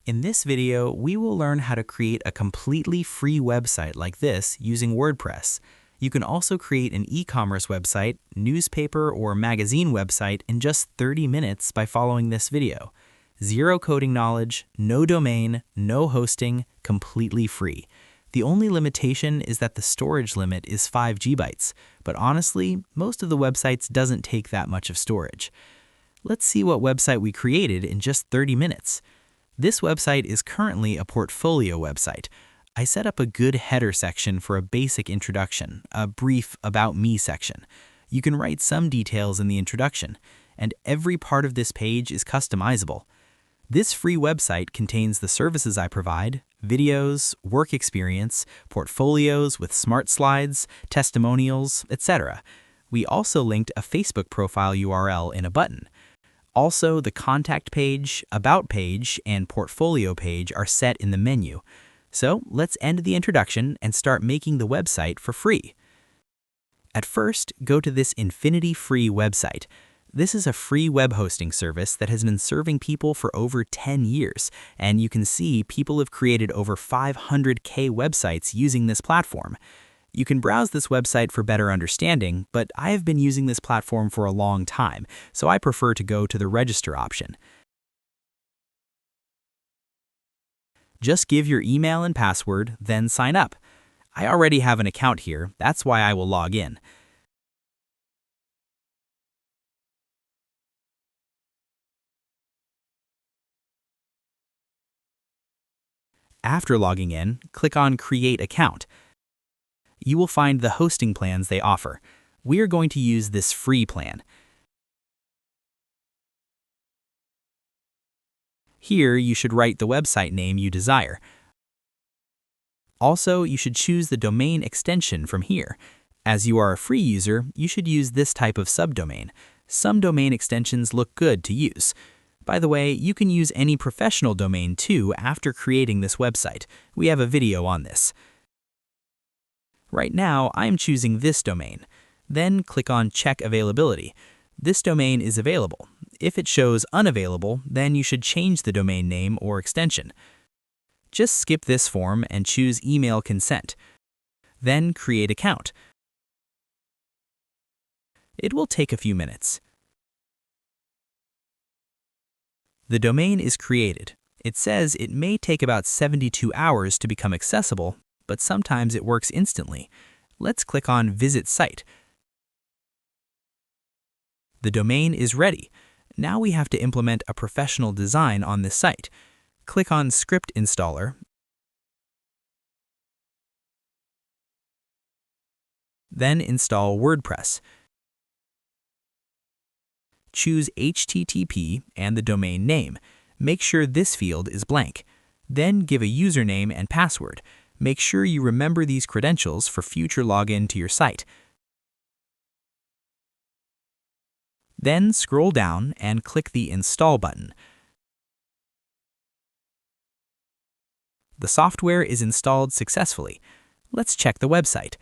In this video, we will learn how to create a completely free website like this using WordPress. You can also create an e-commerce website, newspaper, or magazine website in just 30 minutes by following this video. Zero coding knowledge, no domain, no hosting, completely free. The only limitation is that the storage limit is 5 GB, but honestly, most of the websites doesn't take that much of storage. Let's see what website we created in just 30 minutes. This website is currently a portfolio website. I set up a good header section for a basic introduction, a brief About Me section. You can write some details in the introduction, and every part of this page is customizable. This free website contains the services I provide, videos, work experience, portfolios with smart slides, testimonials, etc. We also linked a Facebook profile URL in a button. Also, the contact page, about page, and portfolio page are set in the menu. So let's end the introduction and start making the website for free. At first, go to this InfinityFree website. This is a free web hosting service that has been serving people for over 10 years, and you can see people have created over 500K websites using this platform. You can browse this website for better understanding, but I have been using this platform for a long time, so I prefer to go to the register option. Just give your email and password, then sign up. I already have an account here, that's why I will log in. After logging in, click on Create Account. You will find the hosting plans they offer. We are going to use this free plan. Here, you should write the website name you desire. Also, you should choose the domain extension from here. As you are a free user, you should use this type of subdomain. Some domain extensions look good to use. By the way, you can use any professional domain too after creating this website. We have a video on this. Right now, I am choosing this domain. Then click on Check Availability. This domain is available. If it shows unavailable, then you should change the domain name or extension. Just skip this form and choose Email Consent. Then create account. It will take a few minutes. The domain is created. It says it may take about 72 hours to become accessible, but sometimes it works instantly. Let's click on Visit Site. The domain is ready. Now we have to implement a professional design on this site. Click on Script Installer. Then install WordPress. Choose HTTP and the domain name. Make sure this field is blank. Then give a username and password. Make sure you remember these credentials for future login to your site. Then scroll down and click the Install button. The software is installed successfully. Let's check the website.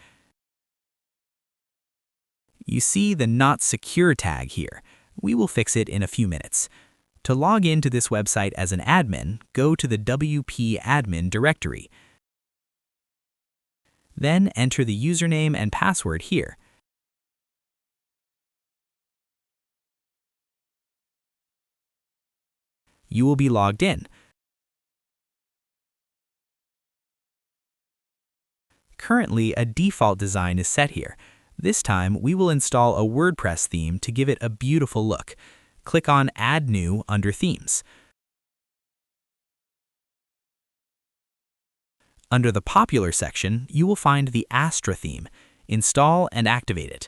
You see the Not Secure tag here. We will fix it in a few minutes. To log into this website as an admin, go to the WP admin directory. Then enter the username and password here. You will be logged in. Currently, a default design is set here. This time, we will install a WordPress theme to give it a beautiful look. Click on Add New under Themes. Under the Popular section, you will find the Astra theme. Install and activate it.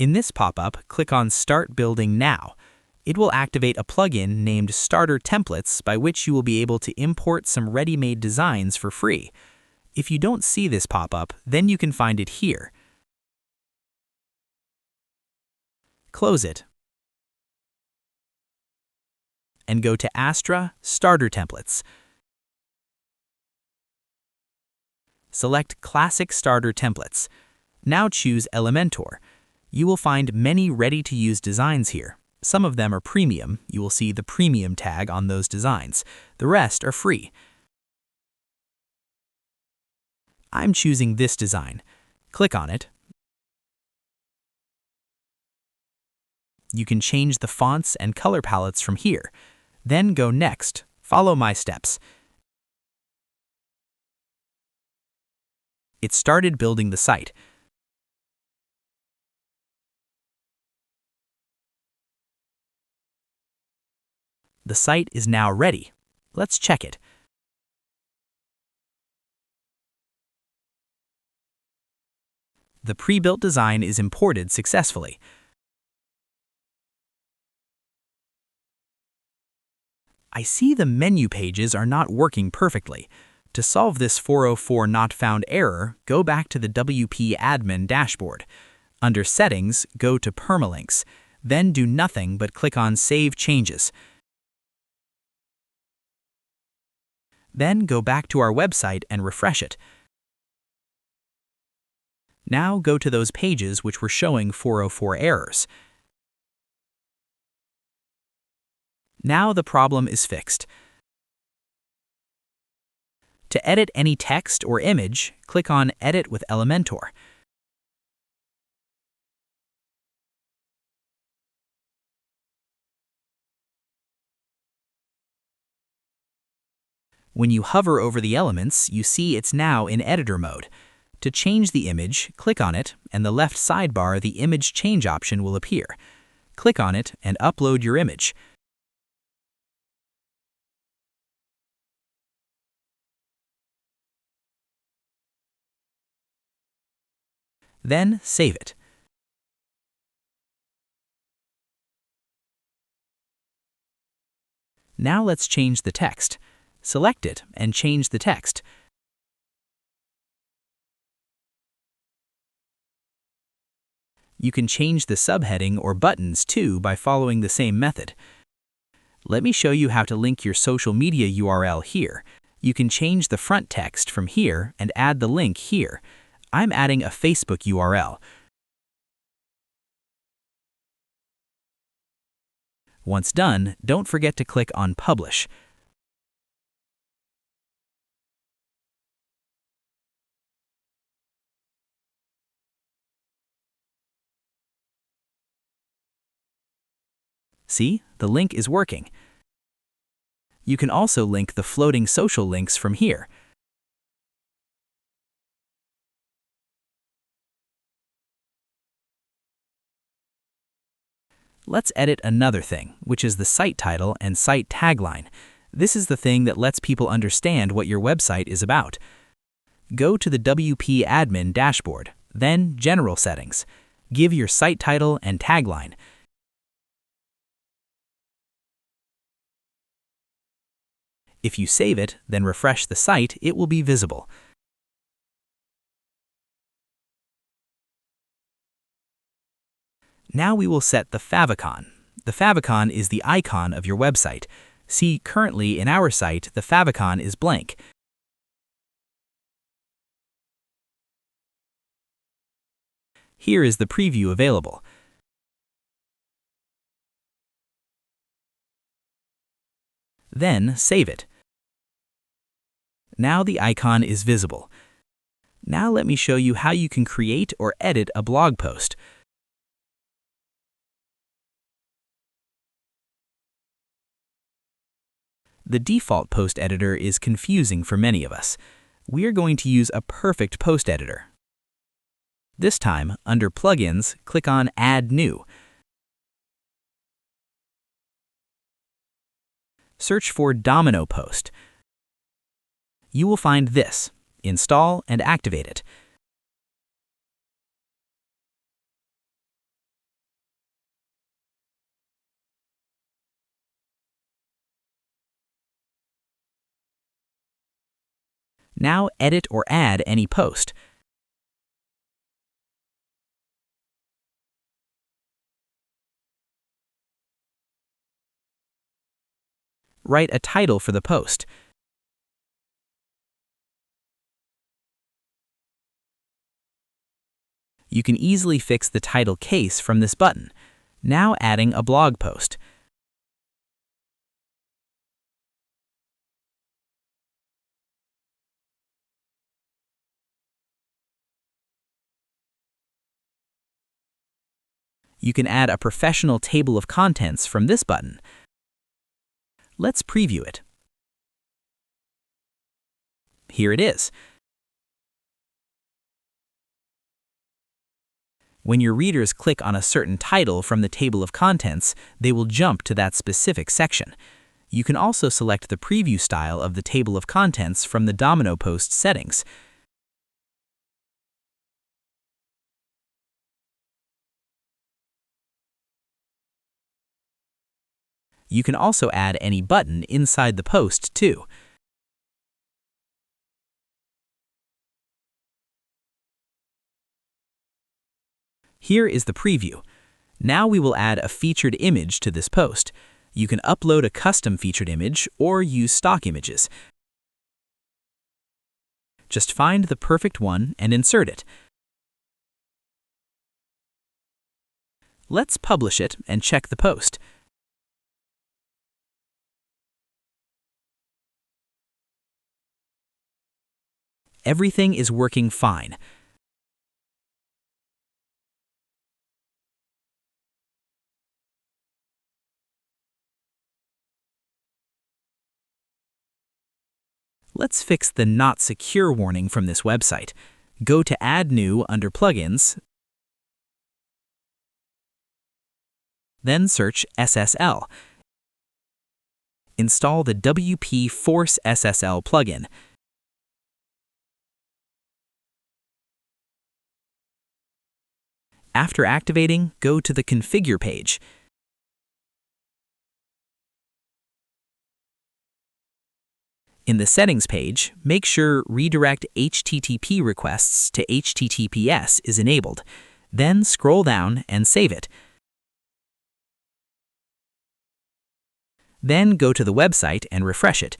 In this pop-up, click on Start Building Now. It will activate a plugin named Starter Templates by which you will be able to import some ready-made designs for free. If you don't see this pop-up, then you can find it here. Close it. And go to Astra Starter Templates. Select Classic Starter Templates. Now choose Elementor. You will find many ready-to-use designs here. Some of them are premium. You will see the premium tag on those designs. The rest are free. I'm choosing this design. Click on it. You can change the fonts and color palettes from here. Then go Next. Follow my steps. It started building the site. The site is now ready. Let's check it. The pre-built design is imported successfully. I see the menu pages are not working perfectly. To solve this 404 not found error, go back to the WP admin dashboard. Under Settings, go to Permalinks. Then do nothing but click on Save Changes. Then go back to our website and refresh it. Now go to those pages which were showing 404 errors. Now the problem is fixed. To edit any text or image, click on Edit with Elementor. When you hover over the elements, you see it's now in editor mode. To change the image, click on it, and the left sidebar, the Image Change option will appear. Click on it and upload your image. Then save it. Now let's change the text. Select it and change the text. You can change the subheading or buttons too by following the same method. Let me show you how to link your social media URL here. You can change the front text from here and add the link here. I'm adding a Facebook URL. Once done, don't forget to click on Publish. See, the link is working. You can also link the floating social links from here. Let's edit another thing, which is the site title and site tagline. This is the thing that lets people understand what your website is about. Go to the WP admin dashboard, then General Settings. Give your site title and tagline. If you save it, then refresh the site, it will be visible. Now we will set the favicon. The favicon is the icon of your website. See, currently in our site, the favicon is blank. Here is the preview available. Then save it. Now the icon is visible. Now let me show you how you can create or edit a blog post. The default post editor is confusing for many of us. We are going to use a perfect post editor. This time, under Plugins, click on Add New. Search for DominoPost. You will find this. Install and activate it. Now edit or add any post. Write a title for the post. You can easily fix the title case from this button. Now adding a blog post. You can add a professional table of contents from this button. Let's preview it. Here it is. When your readers click on a certain title from the table of contents, they will jump to that specific section. You can also select the preview style of the table of contents from the DominoPost settings. You can also add any button inside the post, too. Here is the preview. Now we will add a featured image to this post. You can upload a custom featured image or use stock images. Just find the perfect one and insert it. Let's publish it and check the post. Everything is working fine. Let's fix the Not Secure warning from this website. Go to Add New under Plugins, then search SSL. Install the WP Force SSL plugin. After activating, go to the Configure page. In the Settings page, make sure Redirect HTTP requests to HTTPS is enabled. Then scroll down and save it. Then go to the website and refresh it.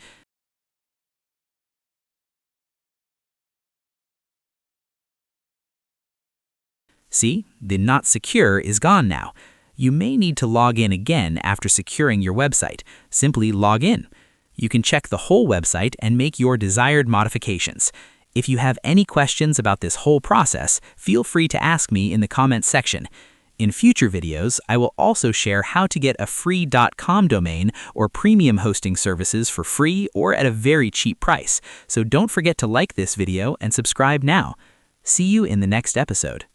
See, the Not Secure is gone now. You may need to log in again after securing your website. Simply log in. You can check the whole website and make your desired modifications. If you have any questions about this whole process, feel free to ask me in the comments section. In future videos, I will also share how to get a free .com domain or premium hosting services for free or at a very cheap price. So don't forget to like this video and subscribe now. See you in the next episode.